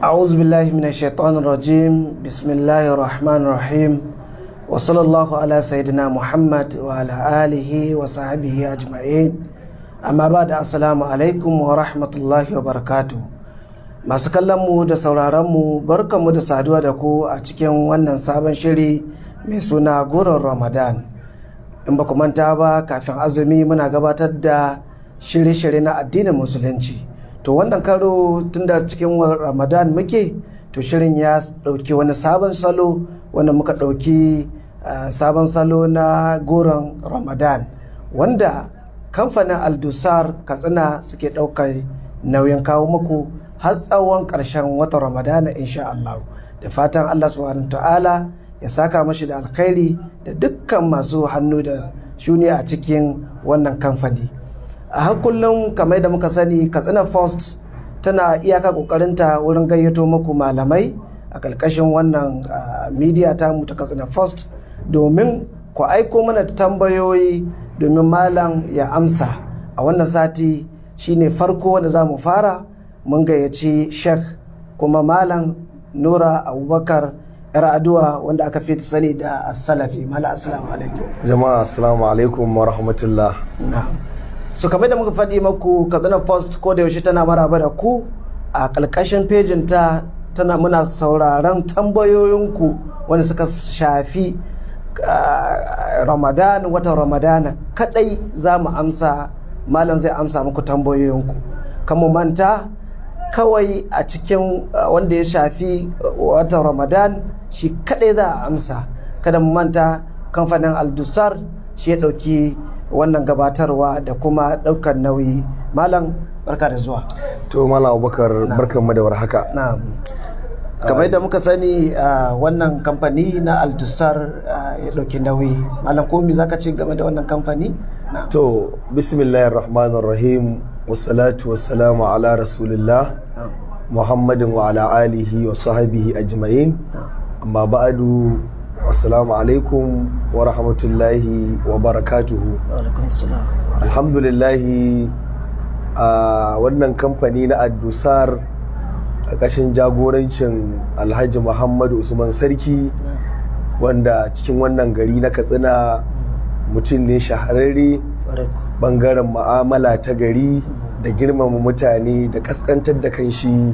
أعوذ بالله من الشيطان الرجيم بسم الله الرحمن الرحيم وصلى الله على سيدنا محمد وعلى آله وصحبه أجمعين أما بعد السلام عليكم ورحمة الله وبركاته. masu kallonmu da sauraronmu barkanmu da saduwa da ku a cikin wannan sabon shiri mai suna goron Ramadan. In ba ku manta ba, kafin azumi muna gabatar da shirye-shirye na addinin musulunci. To wannan karo tun da cikin Ramadan muke, to shirin ya ɗauki wani sabon salo wanda muka ɗauki sabon salo na goron Ramadan, wanda kamfanin Aldusar Katsina suke ɗaukar nauyin kawo muku har tsawon ƙarshen watan Ramadana insha Allah. Da fatan Allah subhanahu ta'ala ya saka mashi da alkhairi da dukkan masu hannu da shuni a cikin wannan kamfani. A har kullum kamar da muka sani, Katsina First tana iyaka ƙoƙarinta wurin gayyato muku malamai a ƙarƙashin wannan media tamu ta Katsina First domin ku aiko mana tambayoyi domin malam ya amsa. A wannan sati shine farko wanda za mu fara. Mun gayyaci Sheikh kuma Malam Nura Abubakar yar Aduwa wanda aka fi sani da As-Salafi. Malam assalamu alaikum. Jama'a assalamu alaikum wa rahmatullah. So kamar da muka faɗi maku, Katsina First ko da yaushe tana maraba da ku a ƙarƙashin pejin ta, tana muna sauraron tambayoyinku wanda suka shafi Ramadan, watan Ramadana kadai za mu amsa. Malam zai amsa muku tambayoyinku. Kan mu manta kawai a cikin wanda ya shafi watan Ramadan shi kadai za a amsa. Kada mu manta kamfanin Aldusar shi ya dauki wannan gabatarwa da kuma daukar nauyi. Malam barka da zuwa. To Malam Abubakar barkanmu da warhaka. Na'am. Kamar yadda muka sani wannan kamfani na Aldusar ya dauki nauyi. Malam ko me zaka ce game da wannan kamfani? To bismillahir rahmanir rahim, wassalatu wassalamu ala rasulillah Muhammadin wa ala alihi wa sahbihi ajma'in. Amma ba'du, assalamu alaikum wa rahmatullahi wa barakatuhu. Wa alaikum salam. Alhamdulillahi, wannan kamfani na Aldusar a ƙashin jagorancin Alhaji Muhammadu Usman Sarki, wanda cikin wannan gari na Katsina mutum ne shahararre bangaren ma'amala ta gari da girmama mutane da kaskantar da kanshi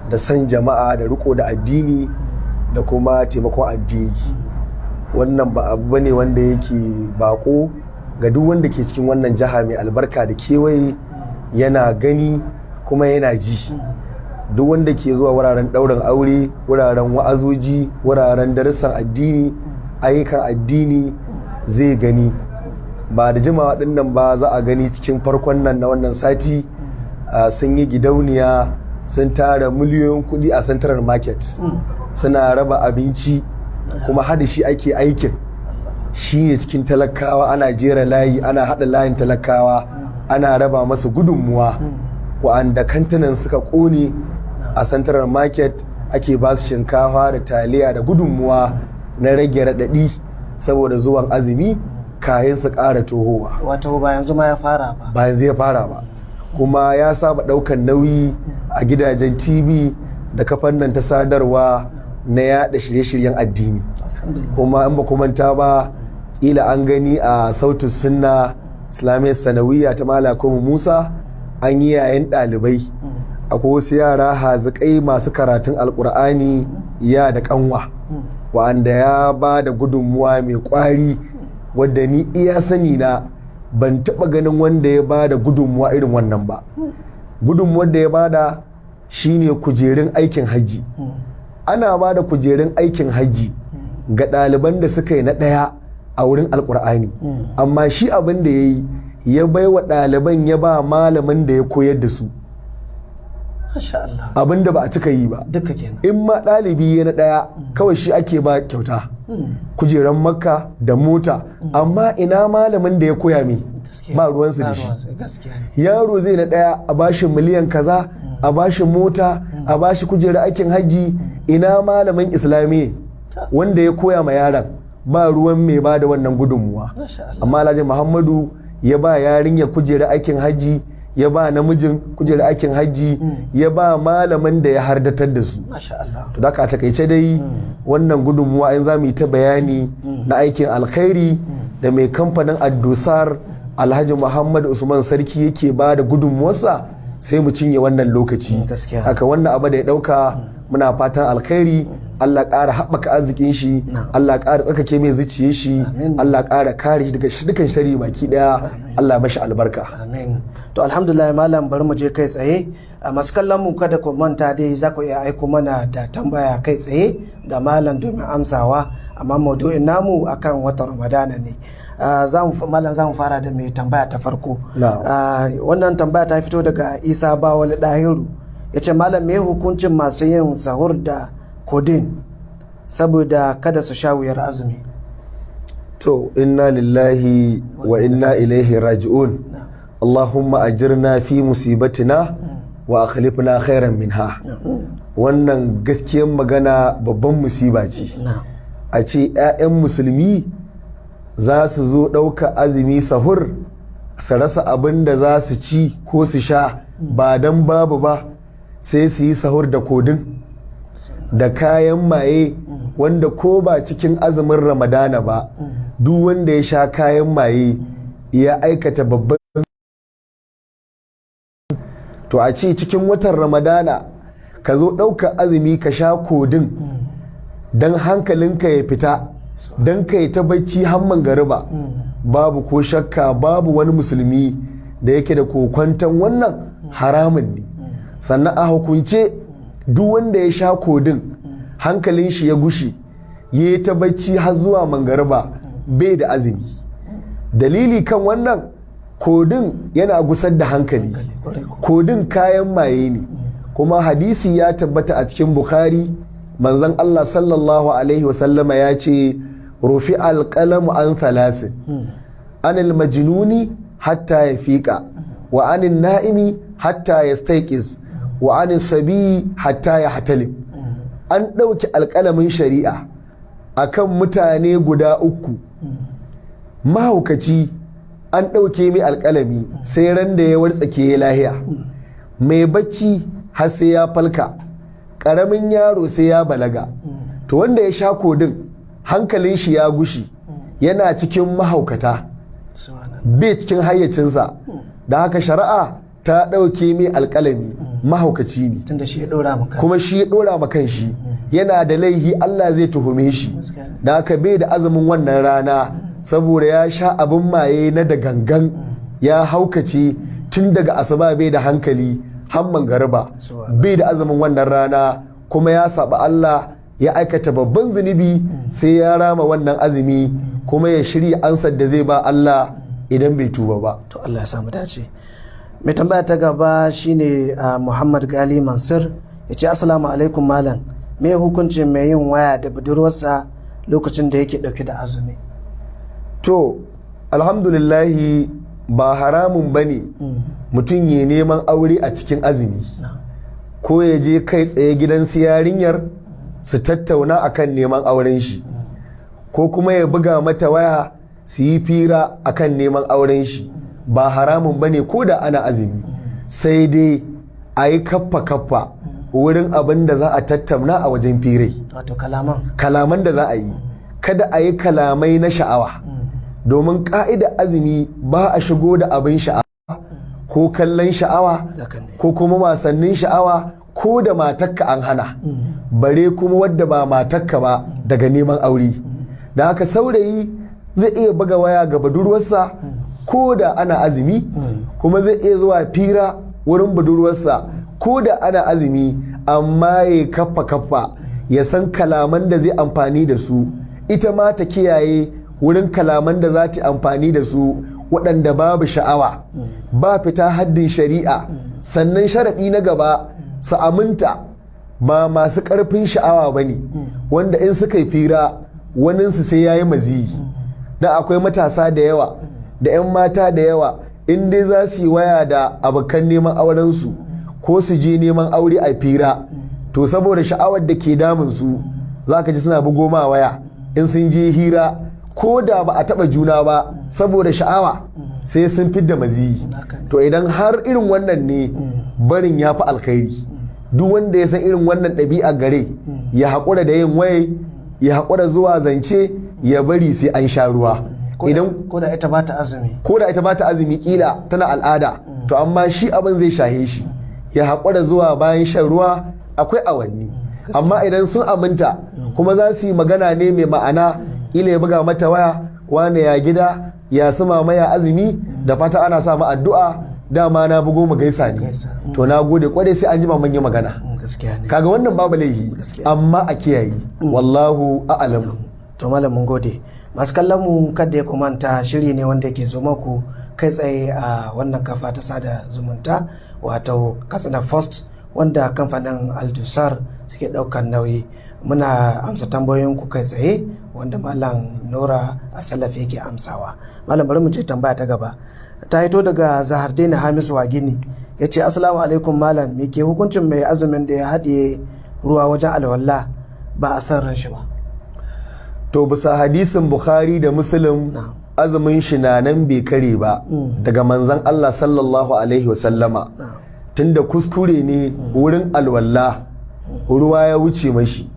da san jama'a da riko da addini da kuma taimakon addini. Wannan ba abu bane wanda yake bako ga duk wanda ke cikin wannan jiha mai albarka da kewaye, yana gani kuma yana ji. Duk wanda ke zuwa wuraren ɗaurin aure, wuraren wa'azoji, wuraren darussan addini, ayyukan addini zai gani. Ba da jimawa ɗin nan ba za a gani cikin farkon nan na wannan sati sun yi gidauniya, sun tara miliyoyin kuɗi a Central Market, suna raba abinci kuma hada shi ake aikin. Shi ne cikin talakawa ana jera layi, ana haɗa layin talakawa, ana raba masu gudunmuwa wa'anda kantinan suka ƙone a Central Market. Ake ba su shinkafa da taliya da gudunmuwa na rage raɗaɗi saboda zuwan azumi kayan su ƙara tohowa. Wato ba yanzu ma ya fara ba. Ba yanzu ya fara ba. Kuma ya saba ɗaukan nauyi a gidajen TV da kafan nan ta sadarwa na yaɗa shirye-shiryen addini. Kuma in ba ku manta ba, ƙila an gani a Sautin Sunna Islamiyyar Sanawiyya ta Malam Yakubu Musa, an yi yayin ɗalibai. Akwai wasu yara haziƙai masu karatun Alƙur'ani ya da ƙanwa, wa'anda ya ba da gudunmuwa mai ƙwari, wadda ni iya sani na ban taɓa ganin wanda ya ba da gudunmuwa irin wannan ba. Gudunmuwar da ya ba da shine kujerun aikin hajji. Ana ba da kujerun aikin hajji ga ɗaliban da suka yi na ɗaya a wurin Alƙur'ani, amma shi abin da ya yi, ya bai wa ɗaliban, ya ba malamin da ya koyar da su. Abin da ba a cika yi ba. In ma ɗalibi ya na ɗaya, kawai shi ake ba kyauta, kujeran Makka da mota, amma ina malamin da ya koya mai ba ruwansu da shi. Yaro zai na ɗaya a bashi miliyan kaza, a bashi mota, a bashi kujerar aikin hajji, ina malamin islamiyya wanda ya koya ma yaron, ba ruwan mai ba da wannan gudunmuwa. Amma Alhaji Muhammadu ya ba yarinya kujerar aikin hajji, ya ba namijin kujerar aikin hajji, ya ba malaman da ya hardatar da su. To da ka takaice dai wannan gudunmuwa in za mu yi ta bayani na aikin alkhairi da mai kamfanin Addusar Alhaji Muhammad Usman Sarki yake ba da gudunmuwarsa sai mu cinye wannan lokaci. Haka wannan abu da ya dauka muna fatan alkhairi, Allah ƙara haɓaka arzikin shi, Allah ƙara tsarkake mai zuciye shi, Allah ƙara kare shi daga dukkan shari baki ɗaya, Allah mashi albarka. Amin. To alhamdulillah malam, bari mu je kai tsaye. A masu kallon mu kada ku manta dai za ku iya aiko mana da tambaya kai tsaye ga malam domin amsawa, amma maudu'in namu akan watan Ramadana ne. Malam za mu fara da mai tambaya ta farko. Wannan tambaya ta fito daga Isa Bawal Dahiru. Ya ce malam, me hukuncin masu yin sahur da kodin saboda kada su sha wuyar azumi? To inna lillahi wa inna ilaihi raji'un. Allahumma ajirna fi musibatina wa akhlifna khairan minha. Wannan gaskiyar magana babban musiba ce. A ce 'ya'yan musulmi za su zo ɗauka azumi sahur su rasa abin da za su ci ko su sha ba don babu ba, sai su yi sahur da kodin da kayan maye wanda ko ba cikin azumin Ramadana ba, duk wanda ya sha kayan maye ya aikata babban. To a ce cikin watan Ramadana ka zo ɗauka azumi ka sha kodin don hankalinka ya fita, don ka yi ta bacci hamman gariba, babu ko shakka babu wani musulmi da yake da kokwanton wannan haramun ne. Sannan a hukunce duk wanda ya sha kodin hankalin shi ya gushi ya yi ta bacci har zuwa mangariba bai da azumi. Dalili kan wannan, kodin yana gusar da hankali, kodin kayan maye ne, kuma hadisi ya tabbata a cikin Bukhari, manzon Allah sallallahu alaihi wasallama ya ce rufi alƙalamu an thalasin, anil majnuni hatta ya fiƙa, wa anin na'imi hatta ya staiƙis, wa anin sabi hatta ya hatalim. An ɗauki alƙalamin shari'a akan mutane guda uku. Mahaukaci an ɗauke mai alƙalami sai ran da ya wartsake ya lahiya, mai bacci har sai ya falka, ƙaramin yaro sai ya balaga. To wanda ya sha kodin hankalin shi ya gushi, yana cikin mahaukata, bai cikin hayyacinsa, da haka shari'a ta ɗauke mai alƙalami, mahaukaci ne kuma shi ya ɗora ma kanshi, yana da laihi, Allah zai tuhume shi. Da haka bai da azumin wannan rana saboda ya sha abin maye na da gangan, ya haukace tun daga asuba bai da hankali hamman garba, bai da azumin wannan rana, kuma ya saba Allah, ya aikata babban zunubi, sai ya rama wannan azumi kuma ya shirya ansar da zai ba Allah idan bai tuba ba. To Allah ya samu dace. Mai tambaya ta gaba shine Muhammad Gali Mansur, ya ce assalamu alaikum malam, me hukuncin mai yin waya da budurwarsa lokacin da yake dauke da azumi? To alhamdulillahi ba haramun bane mutum ya neman aure a cikin azumi, ko ya je kai tsaye gidan su yarinyar su tattauna akan neman auren shi, ko kuma ya buga mata waya su yi fira akan neman auren shi. Ba haramun bane ko da ana azumi, sai dai a yi kaffa wurin abin da za a tattauna a wajen firai, wato kalaman da za a yi, kada a yi kalamai na sha'awa, domin ka'ida azumi ba a shigo da abin sha'awa ko kallon sha'awa ko kuma wasannin sha'awa, ko da matakka an hana, bare kuma wadda ba matakka ba daga neman aure. Da haka saurayi zai iya buga waya ga budurwarsa ko da ana azumi, kuma zai iya zuwa fira wurin budurwarsa ko da ana azumi, amma ya kaffa ya san kalaman da zai amfani da su, ita ma ta kiyaye wurin kalaman da za ta amfani da su waɗanda babu sha'awa, ba fita haddin shari'a. Sannan sharaɗi na gaba, su aminta ba masu ƙarfin sha'awa ba ne, wanda in suka yi fira waninsu sai ya yi maziyi. Da akwai matasa da yawa da 'yan mata da yawa, in dai za su yi waya da abokan neman aurensu ko su je neman aure a fira, to saboda sha'awar da ke damun su, za ka ji suna bugo ma waya in sun je hira ko da ba a taba juna ba saboda sha'awa sai sun fidda maziyi. To idan har irin wannan ne barin ya fi alkhairi. Duk wanda ya san irin wannan ɗabi'a gare ya haƙura da yin waye, ya haƙura zuwa zance, ya bari sai an sha ruwa. Idan ko da ita ba ta azumi kila tana al'ada, to amma shi abin zai shahe shi, ya haƙura zuwa bayan shan ruwa akwai awanni. Amma idan sun aminta kuma za su yi magana ne mai ma'ana, ila ya buga mata waya, wane ya gida, ya su mama ya azumi, da fata ana samu addu'a, dama na bugo mu gaisa ne, to na gode kwarai, sai an ji mun yi magana. Kaga wannan babu laifi, amma a kiyaye. Wallahu a'lam. To malam mun gode. Masu kallon mu kada ya kumanta, shiri ne wanda ke zo maku kai tsaye a wannan kafa ta sada zumunta, wato Katsina First, wanda kamfanin Aldusar suke daukan nauyi. Muna amsa tambayoyin ku kai tsaye wanda malam Nura Asalafi yake amsawa. Malam bari mu je tambaya ta gaba. Ta hito daga Zahardin Hamisu Wagini, ya ce assalamu alaikum malam, me ke hukuncin mai azumin da ya haɗiye ruwa wajen alwala ba a san ran shi ba? To bisa hadisin Bukhari da Muslim, azumin shi na nan bai kare ba daga manzon Allah sallallahu alaihi wasallama, tunda kuskure ne wurin alwala ruwa ya wuce mashi.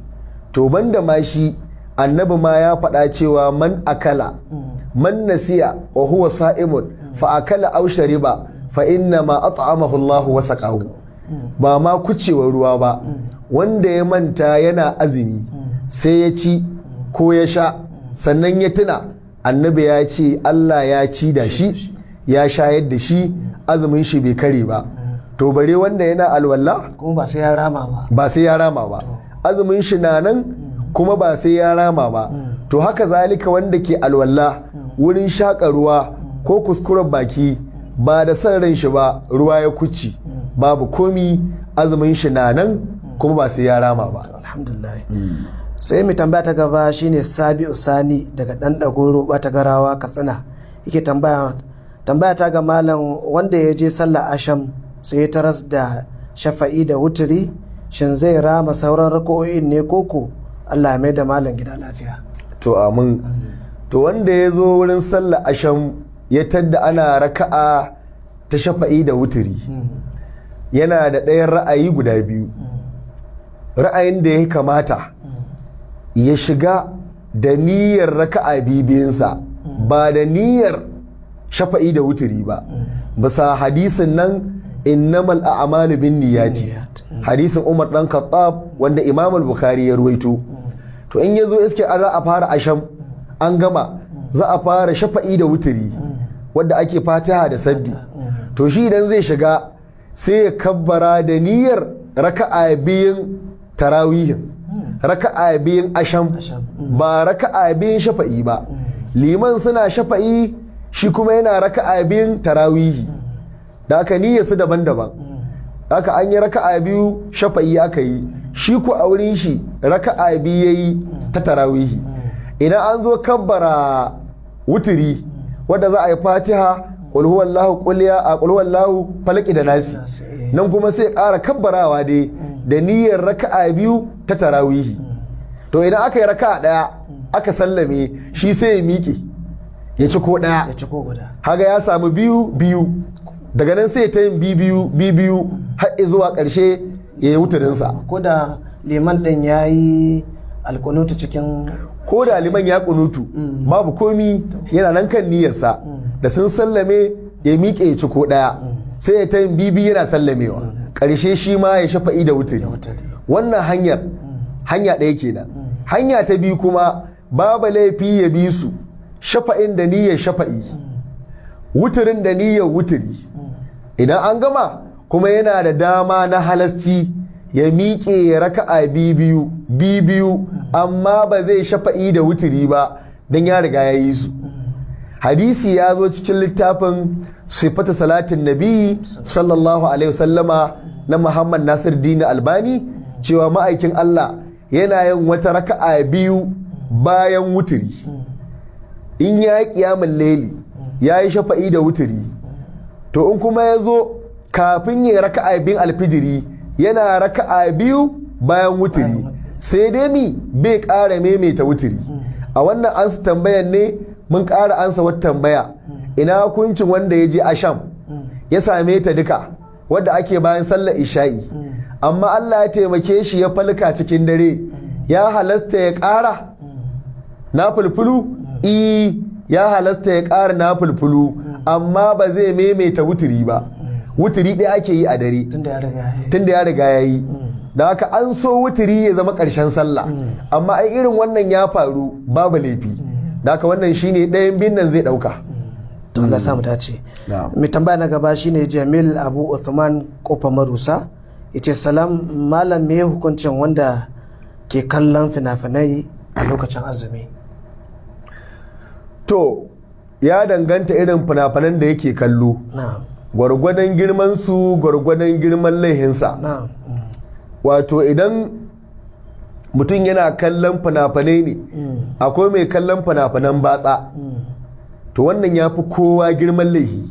To banda ma shi, annabi ma ya faɗa cewa man akala man nasiya wa huwa sa'imun fa akala aw shariba fa inna ma at'amahu Allah wa saqahu. Ba ma kucewa ruwa ba, wanda ya manta yana azumi sai ya ci ko ya sha sannan ya tuna, annabi ya ce Allah ya ci da shi, ya shayar da shi, azumin shi bai kare ba. To bare wanda yana alwala kuma ba sai ya rama ba, azumin shi na nan kuma ba sai ya rama ba. To haka zalika wanda ke alwala wurin shaƙa ruwa ko kuskuren baki ba da son ran shi ba, ruwa ya kuci, babu komi, azumin shi na nan kuma ba sai ya rama ba. Alhamdulillah. Sai mai tambaya ta gaba shine Sabi'u Sani daga Dan Dagoro Bata Garawa Katsina, yake tambaya ta ga malam, wanda ya je sallar asham sai ya taras da shafa'i da wuturi, shin zai rama sauran rako'o'in ne koko Allah mai da malam gida lafiya? To amin. To wanda ya zo wurin sallar asham ya tadda ana raka'a ta shafa'i da wuturi, yana da ɗayan ra'ayi guda biyu. Ra'ayin da ya kamata ya shiga da niyyar raka'a bibiyinsa, ba da niyyar shafa'i da wuturi ba, bisa hadisin nan innamal a'malu bin niyyati, hadisin Umar dan Khattab wanda Imam al-Bukhari ya ruwaito. To in yazo iske za a fara asham an gama, za a fara shafa'i da wuturi wanda ake Fatiha da saddi, to shi idan zai shiga sai ya kabbara da niyyar raka'a biyun tarawihin, raka'a biyun asham, ba raka'a biyun shafa'i ba. Liman suna shafa'i, shi kuma yana raka'a biyun tarawihi, da aka niyyarsu daban-daban. Aka an yi raka'a biyu shafa'i aka yi, shi ku a wurin shi raka'a biyu yayi ta tarawihi. Idan an zo kabbara wuturi wadda za a yi Fatiha, qul huwallahu qul huwallahu falaki da nasi, nan kuma sai ƙara kabbarawa dai da niyyar raka'a biyu ta tarawihi. To idan aka yi raka'a ɗaya aka sallame, shi sai ya miƙe ya ci ko ɗaya, haga ya samu biyu, daga nan sai ta yin biyu har zuwa ƙarshe ya yi wuturinsa. Ko da liman ɗin ya yi alkunutu cikin, ko da liman ya kunutu babu komi, yana nan kan niyyarsa, da sun sallame ya miƙe ya ci ko ɗaya, sai ya ta yin biyu yana sallamewa, ƙarshe shi ma ya shafa'i da wuturi. Wannan hanya ɗaya kenan. Hanya ta biyu kuma babu laifi ya bi su, shafa'in da niyyar shafa'i, wuturin da niyyar wuturi. Idan an gama kuma yana da dama na halasci ya miƙe ya raka'a biyu, amma ba zai shafa'i da wuturi ba don ya riga ya yi su. Hadisi ya zo cikin littafin sifatu salatin nabi sallallahu alaihi wasallama na Muhammad Nasiruddin Albani, cewa ma'aikin Allah yana yin wata raka'a biyu bayan wuturi. In ya yi ƙiyamun laili ya yi shafa'i da wuturi, to in kuma ya zo kafin ya raka'a biyun alfijiri yana raka'a biyu bayan wuturi, sai dai bai ƙara maimaita wuturi, a wannan ansa tambayan ne mun ƙara ansa wata tambaya, ina hukuncin wanda ya je asham ya same ta duka wadda ake bayan sallar isha'i, amma Allah ya taimake shi ya falka cikin dare, ya halasta ya ƙara na fulfulu? Ya halasta ya ƙara na fulfulu, amma ba zai maimaita wuturi ba. Wuturi ɗaya ake yi a dare tunda ya riga ya yi, da haka an so wuturi ya zama ƙarshen sallah, amma ai irin wannan ya faru babu laifi, da haka wannan shine ɗayan biyun nan zai ɗauka. to Allah samu dace. Mai tambaya na gaba shine Jamil Abu Uthman Kofa Marusa, yace salam malam, me hukuncin wanda ke kallon fina-finai a lokacin azumi? To ya danganta irin fina-finan da yake kallo, gwargwadon girman su gwargwadon girman laihinsa. Wato idan mutum yana kallon fina-finai ne, akwai mai kallon fina-finan batsa, to wannan ya fi kowa girman laihi,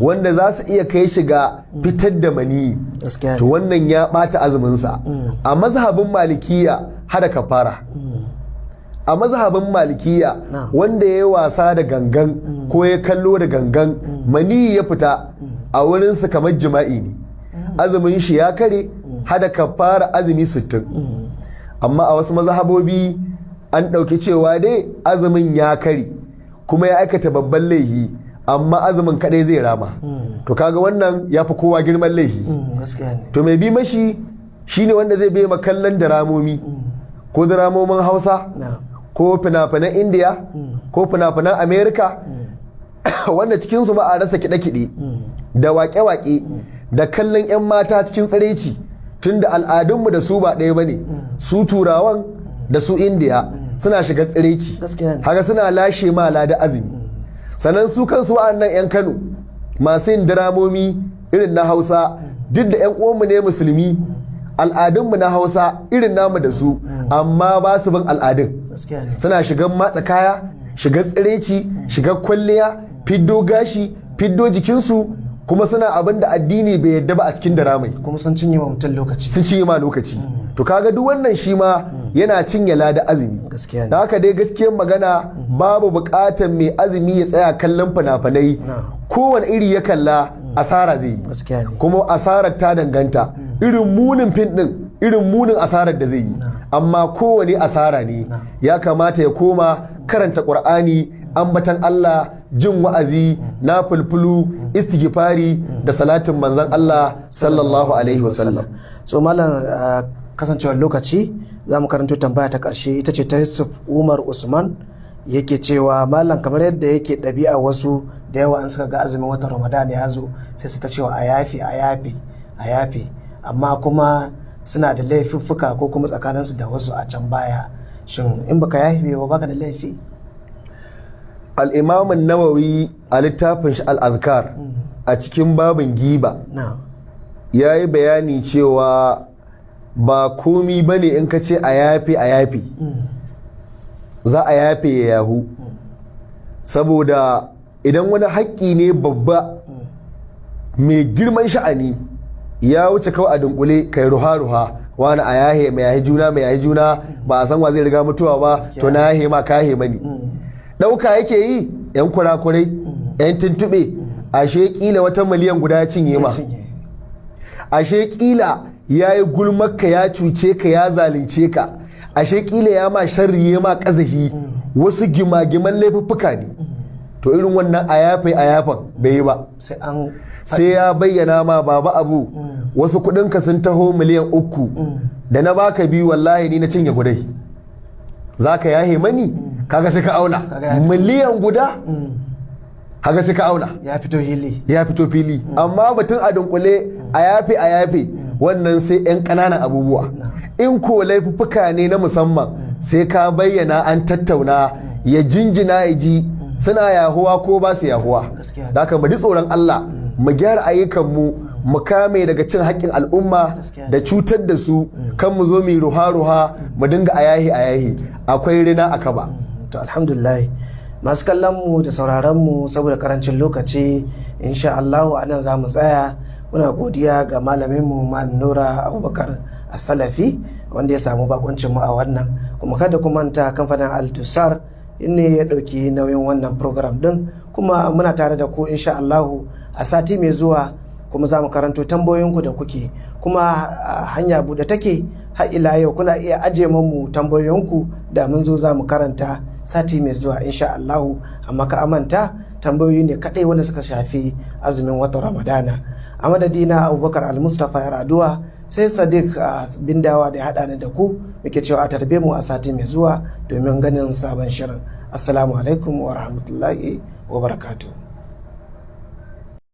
wanda za su iya kai shi ga fitar da mani, to wannan ya ɓata azuminsa. A mazhabin malikiya hada kafara. A mazhabin malikiya wanda ya yi wasa da gangan ko ya kallo da gangan mani ya fita, a wurinsa kamar jima'i ne, azumin shi ya kare, hada kafara azumi 60. Amma a wasu mazhabobi an ɗauki cewa dai azumin ya kare kuma ya aikata babban laihi, amma azumin kaɗai zai rama. To kaga wannan ya fi kowa girman laihi. To mai bi mashi shine wanda zai bai makallan daramomi, ko daramomin Hausa, ko fina-finan Indiya, ko fina-finan Amerika, wanda cikinsu ba a rasa kiɗe-kiɗe da waƙe-waƙe da kallon 'yan mata cikin tsiraici, tunda al'adunmu da su ba ɗaya ba ne. Su turawan da su Indiya suna shiga tsiraici, haka suna lashe mala da azumi. Sannan su kansu wa'annan 'yan Kano masu yin diramomi irin na Hausa, duk da 'yan uwanmu ne musulmi, al'adunmu na Hausa irin namu da su, amma ba su bin al'adun. Suna shigan matsa kaya, shiga tsiraici, shiga kwalliya, fiddo gashi, fiddo jikinsu, kuma suna abin da addini bai yadda ba a cikin daramai, kuma sun cinye ma mutum lokaci. Sun cinye ma lokaci. To kaga duk wannan shi ma yana cinye lada azumi. Da haka dai gaskiyar magana babu bukatar mai azumi ya tsaya kallon fina-finai, kowane iri ya kalla asara zai yi, kuma asarar ta danganta irin munin fin din, irin munin asarar da zai yi, amma kowane asara ne. Ya kamata ya koma karanta Qur'ani, ambatan Allah, jin wa'azi, na fulfulu, istighfari da salatin manzon Allah sallallahu alaihi wasallam. So malam, kasancewar lokaci za mu karanto tambaya ta ƙarshe, ita ce ta Yusuf Umar Usman, yake cewa malam, kamar yadda yake ɗabi'a wasu da yawa an suka ga azumin watan Ramadan ya zo sai su ta cewa a yafe, amma kuma suna da laifuffuka ko kuma tsakaninsu da wasu a can baya. Shin in baka yafe ba baka da laifi? Al-Imam an-Nawawi a littafin shi al-Azkar a cikin babin giba ya yi bayani cewa ba komi ba ne in ka ce a yafe za a yafe ya yahu, saboda idan wani haƙƙi ne babba mai girman sha'ani ya wuce kawai a dunkule kai ruha-ruha, wani a yahe mai yahi juna ba a san wa zai riga mutuwa ba, to na yahe ma ka yahe mani. Ɗauka yake yi 'yan kurakurai, 'yan tuntuɓe, ashe ƙila wata miliyan guda ya cinye ma, ashe ƙila ya yi gulmarka, ya cuce ka, ya zalunce ka, ashe ƙila ya ma sharri, ya ma ƙazahi, wasu gimagiman laifuffuka ne. To irin wannan a yafan bai yi ba, sai ya bayyana ma baba abu, wasu kuɗinka sun taho miliyan 3 da na baka 2 wallahi ni na cinye gudai, za ka yahe mani? Kaga sai ka auna miliyan guda, kaga sai ka auna, ya fito fili. Amma batun a dunkule a yafe wannan sai 'yan ƙananan abubuwa. In ko laifuffuka ne na musamman sai ka bayyana, an tattauna, ya jinjina ya ji suna yahuwa ko ba su yahuwa. Da haka mu ji tsoron Allah, mu gyara ayyukanmu, mu kame daga cin haƙƙin al'umma da cutar da su, kan mu zo mu ruha-ruha mu dinga a yahi akwai rina a kaba. To alhamdulillah, masu kallon mu da sauraron mu, saboda karancin lokaci insha Allah anan za mu tsaya. Muna godiya ga malamin mu Malam Nura Abubakar As-Salafi wanda ya samu bakuncin mu a wannan. Kuma kada ku manta kamfanin Al-Dusar ne ya ɗauki nauyin wannan program din, kuma muna tare da ku insha Allahu a sati mai zuwa, kuma za mu karanto tambayoyinku da kuke, kuma hanya buɗe take har ila yau kuna iya ajiye mu tambayoyinku da mun zo za mu karanta sati mai zuwa insha Allahu. Amma ka amanta tambayoyi ne kadai wanda suka shafi azumin watan Ramadana. A madadina Abubakar Al-Mustafa Yaraduwa, sai Sadiq Bindawa da ya haɗa ni da ku, muke cewa a tarbe mu a sati mai zuwa domin ganin sabon shirin. Assalamu alaikum wa rahmatullahi wa barakatuh.